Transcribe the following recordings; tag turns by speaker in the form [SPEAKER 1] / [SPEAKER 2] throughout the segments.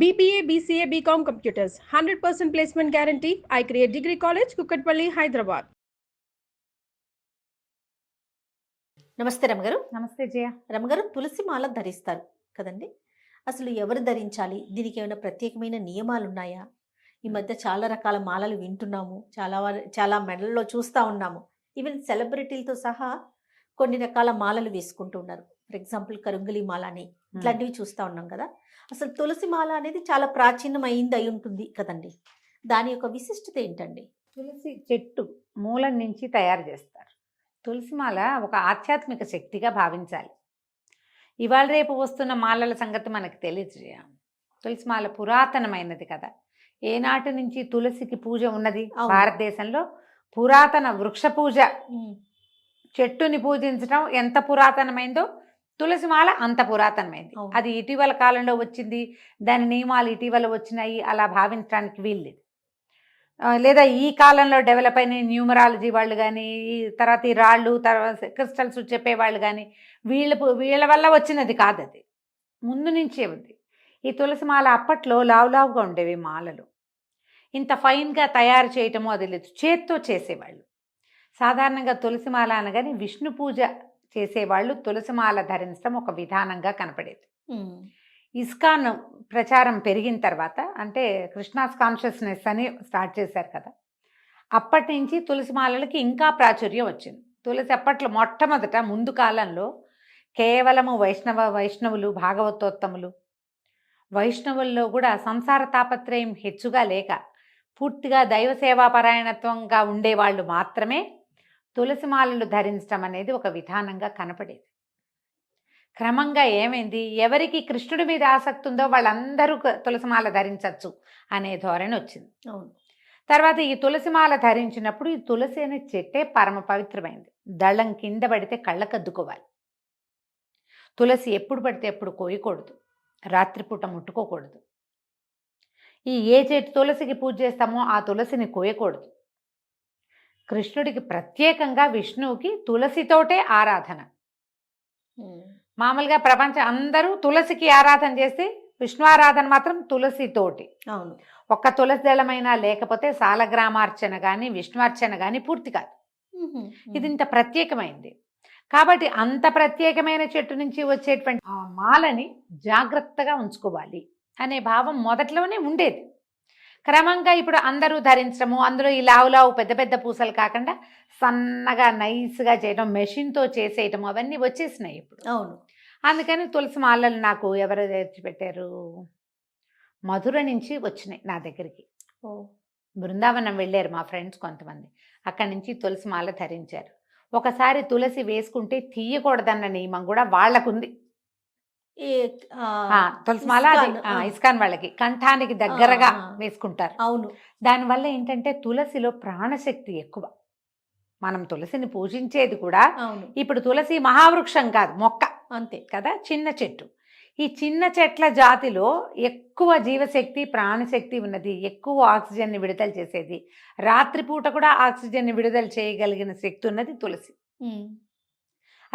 [SPEAKER 1] BBA, BCA, BCom Computers, 100% placement guarantee. I create Degree College, Kukatpalli, Hyderabad.
[SPEAKER 2] నమస్తే రమగారు.
[SPEAKER 3] నమస్తే జయ.
[SPEAKER 2] రమగారు, తులసి మాల ధరిస్తారు కదండి, అసలు ఎవరు ధరించాలి? దీనికి ఏమైనా ప్రత్యేకమైన నియమాలు ఉన్నాయా? ఈ మధ్య చాలా రకాల మాలలు వింటున్నాము, చాలా మెడల్లో చూస్తూ ఉన్నాము. ఈవెన్ సెలబ్రిటీలతో సహా కొన్ని రకాల మాలలు వేసుకుంటూ ఉన్నారు. ఫర్ ఎగ్జాంపుల్ కరుంగలి మాల అని ఇట్లాంటివి చూస్తూ ఉన్నాం కదా. అసలు తులసి మాల అనేది చాలా ప్రాచీనమైంది అయి ఉంటుంది కదండి. దాని యొక్క విశిష్టత ఏంటండి?
[SPEAKER 3] తులసి చెట్టు మూలం నుంచి తయారు చేస్తారు. తులసిమాల ఒక ఆధ్యాత్మిక శక్తిగా భావించాలి. ఇవాళ రేపు వస్తున్న మాలల సంగతి మనకు తెలియదు జయ. తులసిమాల పురాతనమైనది కదా. ఏనాటి నుంచి తులసికి పూజ ఉన్నది భారతదేశంలో? పురాతన వృక్ష పూజ, చెట్టుని పూజించడం ఎంత పురాతనమైందో తులసిమాల అంత పురాతనమైంది. అది ఇటీవల కాలంలో వచ్చింది, దాని నియమాలు ఇటీవల వచ్చినాయి అలా భావించడానికి వీల్లేదు. లేదా ఈ కాలంలో డెవలప్ అయిన న్యూమరాలజీ వాళ్ళు కానీ, ఈ తర్వాత ఈ రాళ్ళు, తర్వాత క్రిస్టల్స్ చెప్పేవాళ్ళు కానీ వీళ్ళ వల్ల వచ్చినది కాదు. అది ముందు నుంచే ఉంది. ఈ తులసిమాల అప్పట్లో లావులావుగా ఉండేవి మాలలు. ఇంత ఫైన్గా తయారు చేయటమో అది లేదు, చేత్తో చేసేవాళ్ళు. సాధారణంగా తులసిమాల అనగానే విష్ణు పూజ చేసేవాళ్ళు తులసిమాల ధరించడం ఒక విధానంగా కనపడేది. ఇస్కాన్ ప్రచారం పెరిగిన తర్వాత, అంటే కృష్ణాస్ కాన్షియస్నెస్ అని స్టార్ట్ చేశారు కదా, అప్పటి నుంచి తులసిమాలలకి ఇంకా ప్రాచుర్యం వచ్చింది. తులసి అప్పట్లో మొట్టమొదట ముందు కాలంలో కేవలము వైష్ణవులు, భాగవతోత్తములు, వైష్ణవుల్లో కూడా సంసార తాపత్రయం హెచ్చుగా లేక పూర్తిగా దైవ సేవాపరాయణత్వంగా ఉండేవాళ్ళు మాత్రమే తులసిమాలలు ధరించడం అనేది ఒక విధానంగా కనపడేది. క్రమంగా ఏమైంది, ఎవరికి కృష్ణుడి మీద ఆసక్తి ఉందో వాళ్ళందరూ తులసిమాల ధరించవచ్చు అనే ధోరణి వచ్చింది. తర్వాత ఈ తులసిమాల ధరించినప్పుడు ఈ తులసి అనే చెట్టే పరమ పవిత్రమైంది. దళం కింద పడితే కళ్ళకద్దుకోవాలి. తులసి ఎప్పుడు పడితే ఎప్పుడు కోయకూడదు, రాత్రిపూట ముట్టుకోకూడదు. ఏ చెట్టు తులసికి పూజ చేస్తామో ఆ తులసిని కోయకూడదు. కృష్ణుడికి ప్రత్యేకంగా, విష్ణువుకి తులసితోటే ఆరాధన. మామూలుగా ప్రపంచం అందరూ తులసికి ఆరాధన చేస్తే విష్ణు ఆరాధన మాత్రం తులసితోటి.
[SPEAKER 2] అవును.
[SPEAKER 3] ఒక్క తులసి దళమైనా లేకపోతే సాలగ్రామార్చన కానీ విష్ణువర్చన కానీ పూర్తి కాదు. ఇది ఇంత ప్రత్యేకమైంది కాబట్టి అంత ప్రత్యేకమైన చెట్టు నుంచి వచ్చేటువంటి ఆ మాలని జాగ్రత్తగా ఉంచుకోవాలి అనే భావం మొదట్లోనే ఉండేది. క్రమంగా ఇప్పుడు అందరూ ధరించడము, అందులో ఈ లావు పెద్ద పెద్ద పూసలు కాకుండా సన్నగా నైస్గా చేయడం, మెషిన్తో చేసేయటం అవన్నీ వచ్చేసినాయి ఇప్పుడు.
[SPEAKER 2] అవును.
[SPEAKER 3] అందుకని తులసి మాలలు నాకు ఎవరు తెచ్చిపెట్టారు? మధుర నుంచి వచ్చినాయి నా దగ్గరికి. బృందావనం వెళ్ళారు మా ఫ్రెండ్స్ కొంతమంది, అక్కడి నుంచి తులసి మాల ధరించారు. ఒకసారి తులసి వేసుకుంటే తీయకూడదన్న నియమం కూడా వాళ్ళకుంది. తులసిమాల ఇస్కాన్ వాళ్ళకి కంఠానికి దగ్గరగా వేసుకుంటారు.
[SPEAKER 2] అవును.
[SPEAKER 3] దానివల్ల ఏంటంటే తులసిలో ప్రాణశక్తి ఎక్కువ. మనం తులసిని పూజించేది కూడా ఇప్పుడు తులసి మహావృక్షం కాదు, మొక్క
[SPEAKER 2] అంతే
[SPEAKER 3] కదా, చిన్న చెట్టు. ఈ చిన్న చెట్ల జాతిలో ఎక్కువ జీవశక్తి, ప్రాణశక్తి ఉన్నది, ఎక్కువ ఆక్సిజన్ని విడుదల చేసేది, రాత్రిపూట కూడా ఆక్సిజన్ని విడుదల చేయగలిగిన శక్తి ఉన్నది తులసి.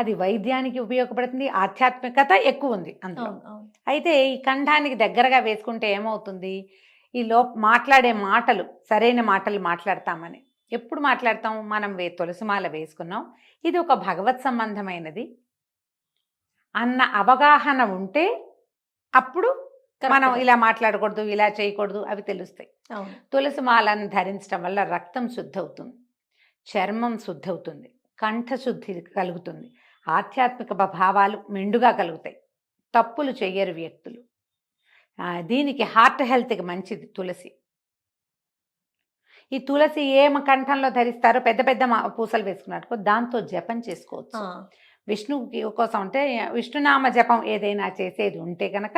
[SPEAKER 3] అది వైద్యానికి ఉపయోగపడుతుంది, ఆధ్యాత్మికత ఎక్కువ ఉంది అందులో. అయితే ఈ కంఠానికి దగ్గరగా వేసుకుంటే ఏమవుతుంది, ఈ మాట్లాడే మాటలు సరైన మాటలు మాట్లాడతామని. ఎప్పుడు మాట్లాడతాం మనం? తులసిమాల వేసుకున్నాం, ఇది ఒక భగవత్ సంబంధమైనది అన్న అవగాహన ఉంటే అప్పుడు మనం ఇలా మాట్లాడకూడదు, ఇలా చేయకూడదు అవి తెలుస్తాయి. తులసిమాలను ధరించడం వల్ల రక్తం శుద్ధి అవుతుంది, చర్మం శుద్ధి అవుతుంది, కంఠశుద్ధి కలుగుతుంది, ఆధ్యాత్మిక భావాలు మెండుగా కలుగుతాయి, తప్పులు చెయ్యరు వ్యక్తులు. దీనికి హార్ట్ హెల్త్కి మంచిది తులసి. ఈ తులసి కంఠంలో ధరిస్తారో పెద్ద పెద్ద పూసలు వేసుకున్నారు, దాంతో జపం చేసుకోవచ్చు. విష్ణువుకి కోసం అంటే విష్ణునామ జపం ఏదైనా చేసేది ఉంటే కనుక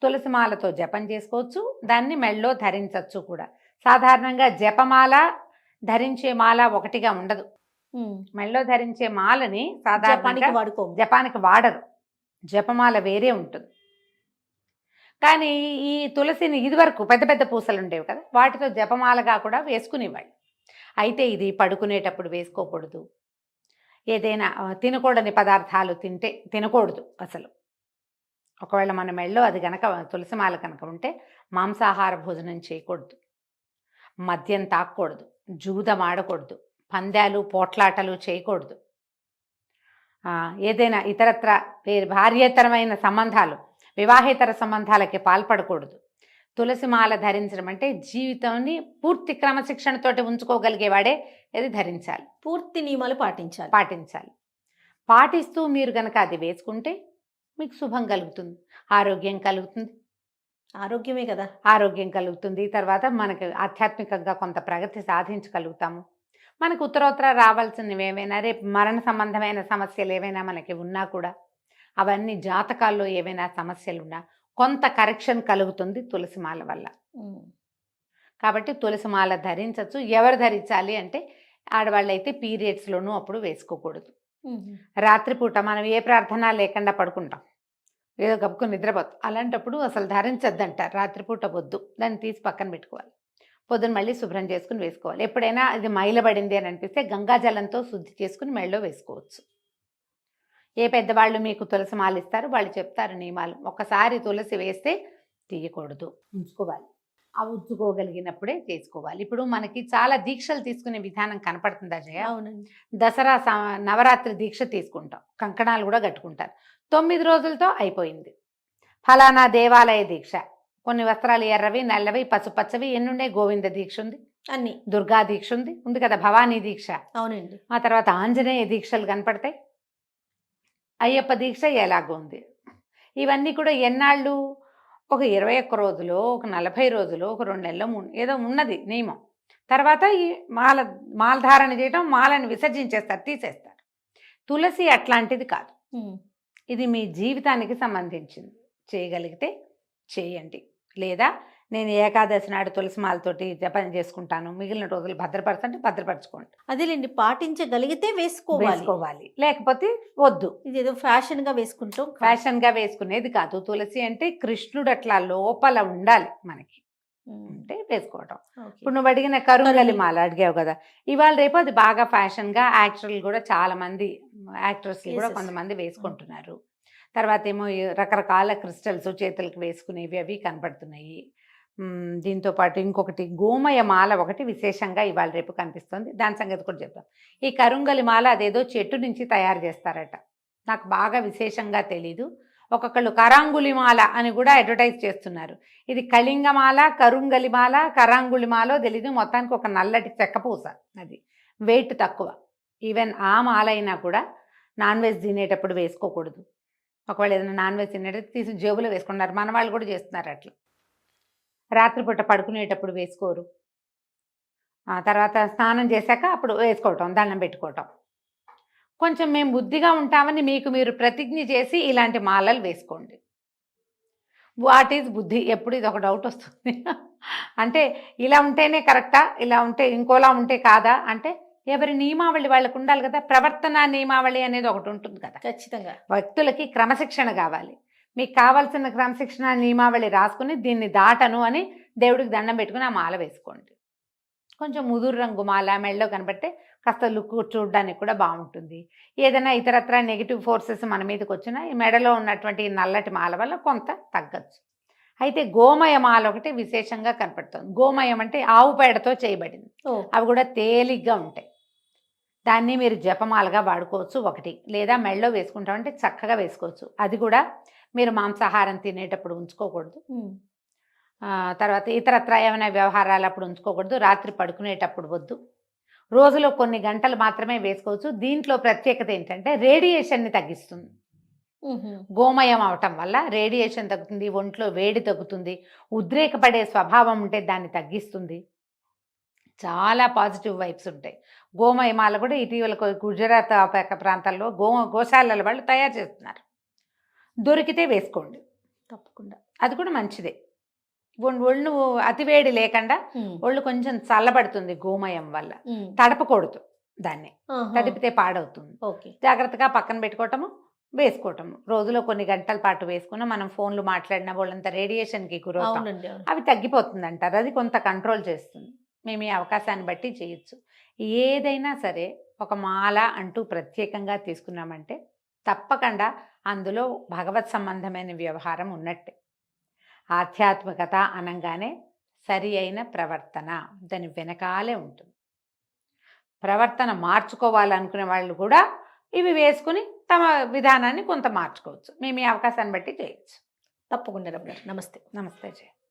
[SPEAKER 3] తులసిమాలతో జపం చేసుకోవచ్చు, దాన్ని మెళ్ళో ధరించవచ్చు కూడా. సాధారణంగా జపమాల ధరించే మాల ఒకటిగా ఉండదు. మెళ్ళో ధరించే మాలని సాధారణంగా జపానికి వాడరు, జపమాల వేరే ఉంటుంది. కానీ ఈ తులసిని ఇదివరకు పెద్ద పెద్ద పూసలు ఉండేవి కదా, వాటితో జపమాలగా కూడా వేసుకునేవాళ్ళు. అయితే ఇది పడుకునేటప్పుడు వేసుకోకూడదు, ఏదైనా తినకూడని పదార్థాలు తినకూడదు అసలు. ఒకవేళ మన మెడలో అది గనక తులసి మాల కనుక ఉంటే మాంసాహార భోజనం చేయకూడదు, మద్యం తాగకూడదు, జూదం ఆడకూడదు, పందాలు పోట్లాటలు చేయకూడదు, ఏదైనా ఇతరత్ర భార్యేతరమైన సంబంధాలు, వివాహేతర సంబంధాలకి పాల్పడకూడదు. తులసి మాల ధరించడం అంటే జీవితాన్ని పూర్తి క్రమశిక్షణతోటి ఉంచుకోగలిగేవాడే ఇది ధరించాలి.
[SPEAKER 2] పూర్తి నియమాలు పాటించాలి.
[SPEAKER 3] పాటిస్తూ మీరు కనుక అది వేసుకుంటే మీకు శుభం కలుగుతుంది, ఆరోగ్యం కలుగుతుంది.
[SPEAKER 2] ఆరోగ్యమే కదా,
[SPEAKER 3] ఆరోగ్యం కలుగుతుంది. తర్వాత మనకు ఆధ్యాత్మికంగా కొంత ప్రగతి సాధించగలుగుతాము. మనకు ఉత్తరోత్తర రావాల్సినవి ఏవైనా, రేపు మరణ సంబంధమైన సమస్యలు ఏవైనా మనకి ఉన్నా కూడా, అవన్నీ జాతకాల్లో ఏవైనా సమస్యలు ఉన్నా కొంత కరెక్షన్ కలుగుతుంది తులసిమాల వల్ల. కాబట్టి తులసిమాల ధరించవచ్చు. ఎవరు ధరించాలి అంటే ఆడవాళ్ళు అయితే పీరియడ్స్లోనూ అప్పుడు వేసుకోకూడదు. రాత్రిపూట మనం ఏ ప్రార్థన లేకుండా పడుకుంటాం, ఏదో గప్పుకు నిద్రపోతాం, అలాంటప్పుడు అసలు ధరించద్దంటారు. రాత్రిపూట వద్దు, దాన్ని తీసి పక్కన పెట్టుకోవాలి. పొద్దున మళ్ళీ శుభ్రం చేసుకుని వేసుకోవాలి. ఎప్పుడైనా ఇది మైలబడింది అని అనిపిస్తే గంగాజలంతో శుద్ధి చేసుకుని మెడలో వేసుకోవచ్చు. ఏ పెద్దవాళ్ళు మీకు తులసి మాల ఇస్తారు, వాళ్ళు చెప్తారు నియమాలు. ఒకసారి తులసి వేస్తే తీయకూడదు, ఉంచుకోవాలి. ఆ ఉంచుకోగలిగినప్పుడే చేసుకోవాలి. ఇప్పుడు మనకి చాలా దీక్షలు తీసుకునే విధానం కనపడుతుందా జయ?
[SPEAKER 2] అవునండి.
[SPEAKER 3] దసరా నవరాత్రి దీక్ష తీసుకుంటాం, కంకణాలు కూడా కట్టుకుంటారు. 9 రోజులతో అయిపోయింది. ఫలానా దేవాలయ దీక్ష, కొన్ని వస్త్రాలు ఎర్రవి, నల్లవి, పసుపచ్చవి, ఎన్నుండే గోవింద దీక్ష ఉంది,
[SPEAKER 2] అన్ని
[SPEAKER 3] దుర్గా దీక్ష ఉంది కదా, భవానీ దీక్ష.
[SPEAKER 2] అవునండి.
[SPEAKER 3] ఆ తర్వాత ఆంజనేయ దీక్షలు కనపడతాయి, అయ్యప్ప దీక్ష ఎలాగో ఉంది. ఇవన్నీ కూడా ఎన్నాళ్ళు, ఒక 21 రోజులో, ఒక 40 రోజులో, ఒక 2 నెలలు ఏదో ఉన్నది నియమం. తర్వాత ఈ మాలధారణ చేయటం, మాలను విసర్జించేస్తారు, తీసేస్తారు. తులసి అట్లాంటిది కాదు, ఇది మీ జీవితానికి సంబంధించింది. చేయగలిగితే చేయండి, లేదా నేను ఏకాదశి నాడు తులసి మాలతోటి జపం చేసుకుంటాను, మిగిలిన రోజులు భద్రపరచండి, భద్రపరచుకోండి.
[SPEAKER 2] అదేలేండి, పాటించగలిగితే వేసుకోవాలి,
[SPEAKER 3] లేకపోతే వద్దు.
[SPEAKER 2] ఇది ఏదో ఫ్యాషన్గా వేసుకుంటాం,
[SPEAKER 3] ఫ్యాషన్గా వేసుకునేది కాదు. తులసి అంటే కృష్ణుడు అట్లా లోపల ఉండాలి మనకి, అంటే వేసుకోవటం. ఇప్పుడు నువ్వు అడిగిన కరుంగలి మాల అడిగావు కదా, ఇవాళ రేపు అది బాగా ఫ్యాషన్గా యాక్టర్లు కూడా చాలా మంది, యాక్ట్రెస్లు కూడా కొంతమంది వేసుకుంటున్నారు. తర్వాత ఏమో రకరకాల క్రిస్టల్స్ చేతులకు వేసుకునేవి అవి కనపడుతున్నాయి. దీంతోపాటు ఇంకొకటి గోమయ మాల ఒకటి విశేషంగా ఇవాళ రేపు కనిపిస్తుంది, దాని సంగతి కూడా చెప్తాం. ఈ కరుంగలి మాల అదేదో చెట్టు నుంచి తయారు చేస్తారట, నాకు బాగా విశేషంగా తెలీదు. ఒక్కొక్కళ్ళు కరాంగులి మాల అని కూడా అడ్వర్టైజ్ చేస్తున్నారు. ఇది కళింగమాల, కరుంగలి మాల, కరాంగులి మాలో తెలీదు. మొత్తానికి ఒక నల్లటి చెక్క పూస, అది వెయిట్ తక్కువ. ఈవెన్ ఆ మాల అయినా కూడా నాన్ వెజ్ తినేటప్పుడు వేసుకోకూడదు. ఒకవేళ ఏదైనా నాన్ వెజ్ తినేటప్పుడు తీసి జేబులో వేసుకున్నారు, మన వాళ్ళు కూడా చేస్తున్నారు అట్లా. రాత్రిపూట పడుకునేటప్పుడు వేసుకోరు, తర్వాత స్నానం చేశాక అప్పుడు వేసుకోవటం, దండం పెట్టుకోవటం. కొంచెం మేము బుద్ధిగా ఉంటామని మీకు మీరు ప్రతిజ్ఞ చేసి ఇలాంటి మాలలు వేసుకోండి. వాట్ ఈజ్ బుద్ధి? ఎప్పుడు ఇది ఒక డౌట్ వస్తుంది. అంటే ఇలా ఉంటేనే కరెక్టా, ఇలా ఉంటే ఇంకోలా ఉంటే కాదా అంటే, ఎవరి నియమావళి వాళ్ళకు ఉండాలి కదా. ప్రవర్తన నియమావళి అనేది ఒకటి ఉంటుంది కదా,
[SPEAKER 2] ఖచ్చితంగా.
[SPEAKER 3] వ్యక్తులకి క్రమశిక్షణ కావాలి. మీకు కావాల్సిన క్రమశిక్షణ నియమావళి రాసుకుని దీన్ని దాటను అని దేవుడికి దండం పెట్టుకుని ఆ మాల వేసుకోండి. కొంచెం ముదురు రంగు మాల మెడలో కనబడితే కాస్త లుక్ చూడడానికి కూడా బాగుంటుంది. ఏదైనా ఇతరత్ర నెగిటివ్ ఫోర్సెస్ మన మీదకి వచ్చినా ఈ మెడలో ఉన్నటువంటి నల్లటి మాల వల్ల కొంత తగ్గచ్చు. అయితే గోమయ మాల ఒకటి విశేషంగా కనపడుతుంది. గోమయం అంటే ఆవు పేడతో చేయబడింది, అవి కూడా తేలిగ్గా ఉంటాయి. దాన్ని మీరు జపమాలగా వాడుకోవచ్చు ఒకటి, లేదా మెడలో వేసుకుంటామంటే చక్కగా వేసుకోవచ్చు. అది కూడా మీరు మాంసాహారం తినేటప్పుడు ఉంచుకోకూడదు, తర్వాత ఇతరత్ర ఏమైనా వ్యవహారాలు అప్పుడు ఉంచుకోకూడదు, రాత్రి పడుకునేటప్పుడు వద్దు, రోజులో కొన్ని గంటలు మాత్రమే వేసుకోవచ్చు. దీంట్లో ప్రత్యేకత ఏంటంటే రేడియేషన్ని తగ్గిస్తుంది. గోమయం అవటం వల్ల రేడియేషన్ తగ్గుతుంది, ఒంట్లో వేడి తగ్గుతుంది, ఉద్రేకపడే స్వభావం ఉంటే దాన్ని తగ్గిస్తుంది. చాలా పాజిటివ్ వైబ్స్ ఉంటాయి. గోమయమాల కూడా ఇటీవల గుజరాత్ ప్రాంతాల్లో గోశాలల వాళ్ళు తయారు చేస్తున్నారు. దొరికితే వేసుకోండి
[SPEAKER 2] తప్పకుండా,
[SPEAKER 3] అది కూడా మంచిదే. ఒళ్ళు అతివేడి లేకుండా ఒళ్ళు కొంచెం చల్లబడుతుంది గోమయం వల్ల. తడపకూడదు దాన్ని, తడిపితే పాడవుతుంది. జాగ్రత్తగా పక్కన పెట్టుకోవటము, వేసుకోవటము. రోజులో కొన్ని గంటల పాటు వేసుకున్నా మనం ఫోన్లు మాట్లాడిన వాళ్ళంతా రేడియేషన్కి గురవుతాం, అవి తగ్గిపోతుంది అంటారు. అది కొంత కంట్రోల్ చేస్తుంది. మేము ఈ అవకాశాన్ని బట్టి చేయొచ్చు. ఏదైనా సరే ఒక మాల అంటూ ప్రత్యేకంగా తీసుకున్నామంటే తప్పకుండా అందులో భగవత్ సంబంధమైన వ్యవహారం ఉన్నట్టే. ఆధ్యాత్మికత అనగానే సరి అయిన ప్రవర్తన దాని వెనకాలే ఉంటుంది. ప్రవర్తన మార్చుకోవాలనుకునే వాళ్ళు కూడా ఇవి వేసుకుని తమ విధానాన్ని కొంత మార్చుకోవచ్చు. మేము ఈ అవకాశాన్ని బట్టి చేయొచ్చు.
[SPEAKER 2] తప్పకుండా రమగారు. నమస్తే.
[SPEAKER 3] నమస్తే జయ.